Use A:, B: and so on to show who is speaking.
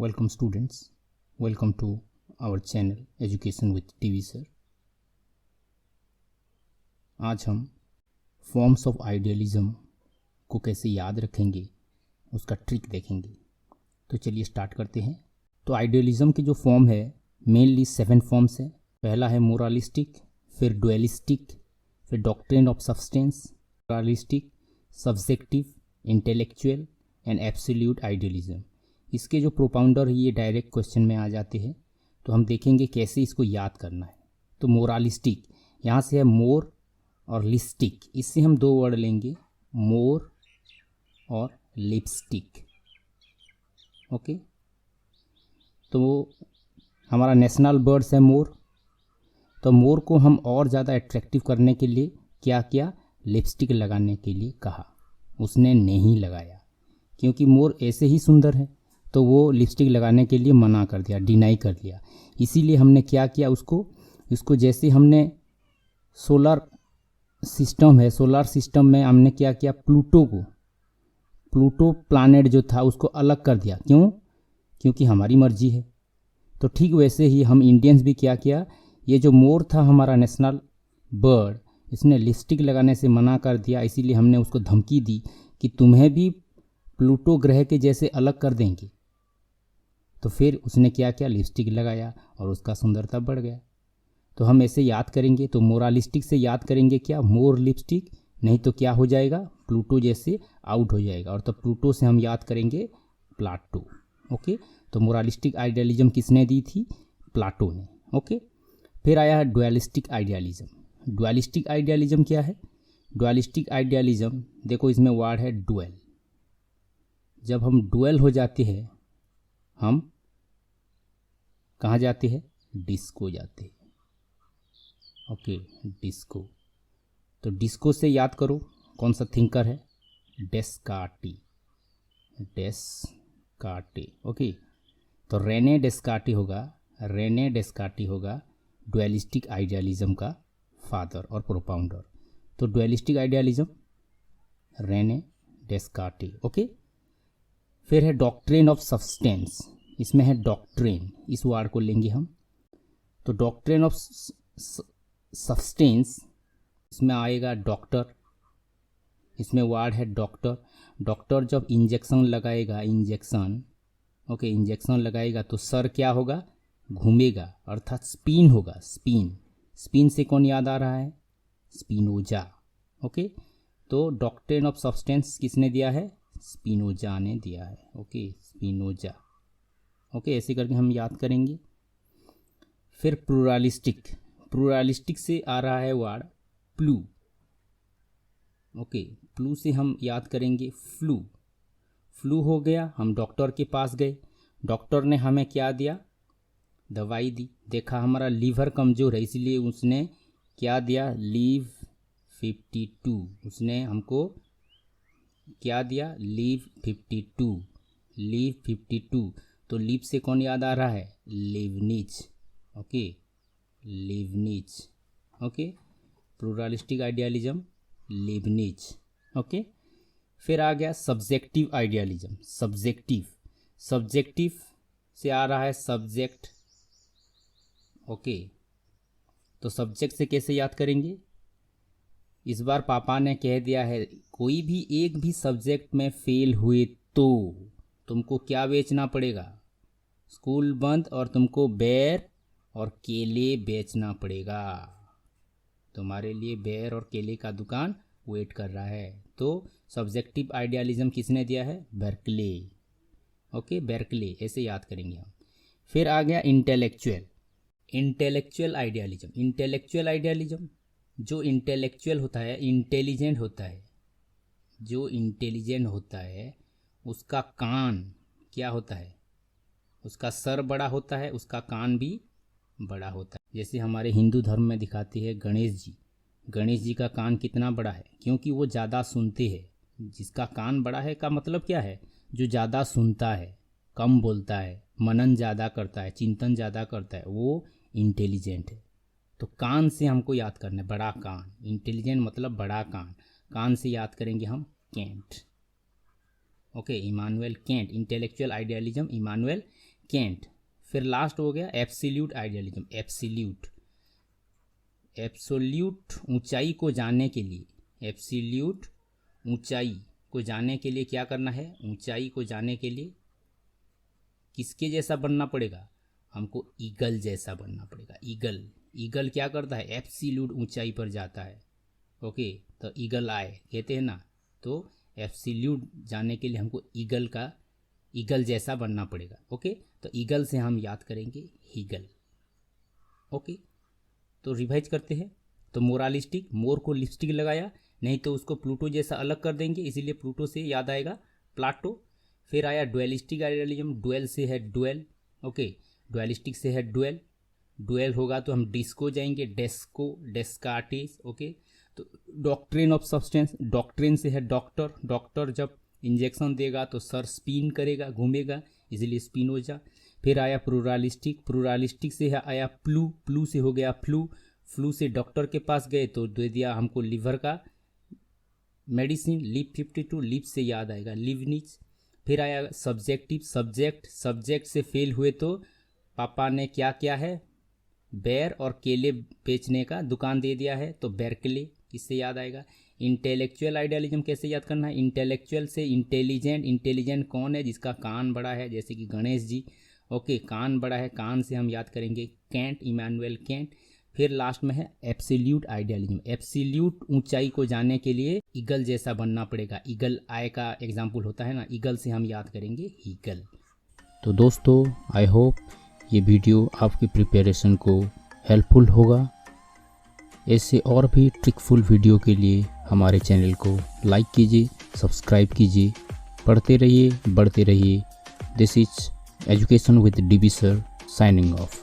A: Welcome students, welcome to our channel Education with TV Sir। आज हम forms of idealism को कैसे याद रखेंगे उसका ट्रिक देखेंगे। तो चलिए स्टार्ट करते हैं। तो आइडियलिज्म की जो फॉर्म है मेनली 7 फॉर्म्स है। पहला है मोरालिस्टिक, फिर डुअलिस्टिक, फिर doctrine of substance, moralistic, subjective, intellectual and absolute idealism. इसके जो प्रोपाउंडर है ये डायरेक्ट क्वेश्चन में आ जाते हैं, तो हम देखेंगे कैसे इसको याद करना है। तो मोरालिस्टिक यहाँ से है मोर और लिस्टिक, इससे हम 2 वर्ड लेंगे, मोर और लिपस्टिक। ओके, तो हमारा नेशनल बर्ड्स है मोर। तो मोर को हम और ज़्यादा अट्रैक्टिव करने के लिए क्या किया, लिपस्टिक लगाने के लिए कहा। उसने नहीं लगाया क्योंकि मोर ऐसे ही सुंदर है, तो वो लिपस्टिक लगाने के लिए मना कर दिया, डिनाई कर दिया। इसीलिए हमने क्या किया, उसको जैसे हमने सोलर सिस्टम है, सोलर सिस्टम में हमने क्या किया, प्लूटो प्लैनेट जो था उसको अलग कर दिया। क्यों? क्योंकि हमारी मर्जी है। तो ठीक वैसे ही हम इंडियंस भी क्या किया, ये जो मोर था हमारा नेशनल बर्ड, इसने लिपस्टिक लगाने से मना कर दिया। इसीलिए हमने उसको धमकी दी कि तुम्हें भी प्लूटो ग्रह के जैसे अलग कर देंगे। तो फिर उसने क्या किया, लिपस्टिक लगाया और उसका सुंदरता बढ़ गया। तो हम ऐसे याद करेंगे, तो मोरालिस्टिक से याद करेंगे क्या, मोर लिपस्टिक, नहीं तो क्या हो जाएगा, प्लूटो जैसे आउट हो जाएगा। और तब प्लूटो से हम याद करेंगे प्लाटो। ओके, तो मोरालिस्टिक आइडियलिज्म किसने दी थी, प्लाटो ने। ओके, फिर आया है डुअलिस्टिक आइडियलिज्म। डुअलिस्टिक आइडियलिज्म क्या है, डुअलिस्टिक आइडियलिज्म देखो इसमें वर्ड है डुअल। जब हम डुअल हो जाते हैं हम कहाँ जाते हैं, डिस्को जाते हैं। Okay, disco. तो डिस्को से याद करो कौन सा थिंकर है, डेस्कार्टी। ओके, तो रेने डेस्कार्टी होगा डुअलिस्टिक आइडियलिज्म का फादर और प्रोपाउंडर। तो डुअलिस्टिक आइडियलिज्म रेने डेस्कार्टी। ओके, फिर है डॉक्ट्रिन ऑफ सब्सटेंस। इसमें है डॉक्ट्रिन, इस वर्ड को लेंगे हम। तो डॉक्ट्रिन ऑफ सब्सटेंस, इसमें आएगा डॉक्टर। इसमें वर्ड है डॉक्टर। डॉक्टर जब इंजेक्शन लगाएगा, इंजेक्शन लगाएगा तो सर क्या होगा, घूमेगा, अर्थात स्पिन होगा। स्पिन से कौन याद आ रहा है, स्पिनोजा। ओके, तो डॉक्ट्रिन ऑफ सब्सटेंस किसने दिया है, स्पिनोजा ने दिया है। Okay, Spinoza. ओके, ऐसे करके हम याद करेंगे। फिर प्लूरालिस्टिक से आ रहा है वर्ड प्लू। ओके, प्लू से हम याद करेंगे फ्लू हो गया, हम डॉक्टर के पास गए, डॉक्टर ने हमें क्या दिया, दवाई दी। देखा हमारा लीवर कमज़ोर है, इसलिए उसने क्या दिया, लीव 52। उसने हमको क्या दिया, लीव 52। तो लीव से कौन याद आ रहा है, Leibniz. Okay, Leibniz. Okay, pluralistic idealism Leibniz. Okay, फिर आ गया सब्जेक्टिव आइडियलिज्म। सब्जेक्टिव से आ रहा है सब्जेक्ट। ओके, तो सब्जेक्ट से कैसे याद करेंगे, इस बार पापा ने कह दिया है कोई भी एक भी सब्जेक्ट में फेल हुए तो तुमको क्या बेचना पड़ेगा, स्कूल बंद और तुमको बेर और केले बेचना पड़ेगा। तुम्हारे लिए बेर और केले का दुकान वेट कर रहा है। तो सब्जेक्टिव आइडियलिज्म किसने दिया है, बर्कले। ओके, बर्कले, ऐसे याद करेंगे हम। फिर आ गया इंटेलेक्चुअल आइडियलिज्म। जो इंटेलेक्चुअल होता है, इंटेलिजेंट होता है, उसका कान क्या होता है, उसका सर बड़ा होता है, उसका कान भी बड़ा होता है। जैसे हमारे हिंदू धर्म में दिखाते हैं गणेश जी का कान कितना बड़ा है, क्योंकि वो ज़्यादा सुनते हैं। जिसका कान बड़ा है का मतलब क्या है, जो ज़्यादा सुनता है, कम बोलता है, मनन ज़्यादा करता है, चिंतन ज़्यादा करता है, वो इंटेलिजेंट है। तो कान से हमको याद करना है, बड़ा कान। इंटेलिजेंट मतलब बड़ा कान से याद करेंगे हम Kant. Okay, Immanuel Kant. Intellectual idealism Immanuel Kant, फिर लास्ट हो गया एब्सोल्यूट आइडियलिज्म। एब्सोल्यूट ऊंचाई को जानने के लिए, एब्सोल्यूट ऊंचाई को जानने के लिए क्या करना है, ऊंचाई को जानने के लिए किसके जैसा बनना पड़ेगा, हमको ईगल जैसा बनना पड़ेगा। ईगल क्या करता है, एब्सोल्यूट ऊंचाई पर जाता है। ओके, तो ईगल आए कहते हैं ना, तो एब्सोल्यूट जानने के लिए हमको ईगल जैसा बनना पड़ेगा। ओके, तो ईगल से हम याद करेंगे हीगल। ओके, तो रिवाइज करते हैं। तो मोरालिस्टिक, मोर को लिपस्टिक लगाया, नहीं तो उसको प्लूटो जैसा अलग कर देंगे, इसीलिए प्लूटो से याद आएगा प्लाटो। फिर आया डुअलिस्टिक आइडियलिज्म, डुअल से है डुएल। ओके, डुअलिस्टिक से है डुएल, डुएल होगा तो हम डिस्को जाएंगे, डेस्को, डेस्कार्टिस। ओके, तो डॉक्ट्रिन ऑफ सब्सटेंस, डॉक्ट्रिन से है डॉक्टर, डॉक्टर जब इंजेक्शन देगा तो सर स्पिन करेगा, घूमेगा, इसलिए स्पिनोजा। फिर आया प्लूरालिस्टिक, प्लूरालिस्टिक से है आया प्लू, प्लू से हो गया फ्लू, फ्लू से डॉक्टर के पास गए तो दे दिया हमको लीवर का मेडिसिन। लिप 52, लिप से याद आएगा लिवनिच। फिर आया सब्जेक्टिव, सब्जेक्ट से फेल हुए तो पापा ने क्या किया है, बैर और केले बेचने का दुकान दे दिया है, तो बैरकेले, इससे याद आएगा। इंटेलेक्चुअल आइडियलिज्म कैसे याद करना है, इंटेलेक्चुअल से इंटेलिजेंट, इंटेलिजेंट कौन है, जिसका कान बड़ा है, जैसे कि गणेश जी। ओके, कान बड़ा है, कान से हम याद करेंगे कैंट, इमैनुअल कैंट। फिर लास्ट में है एब्सोल्यूट आइडियलिज्म, एब्सोल्यूट ऊंचाई को जानने के लिए ईगल जैसा बनना पड़ेगा। ईगल आय का एग्जाम्पल होता है ना, ईगल से हम याद करेंगे ईगल। तो दोस्तों, आई होप ये वीडियो आपकी प्रिपरेशन को हेल्पफुल होगा। ऐसे और भी ट्रिकफुल वीडियो के लिए हमारे चैनल को लाइक कीजिए, सब्सक्राइब कीजिए। पढ़ते रहिए, बढ़ते रहिए। This is education with dB sir, signing off.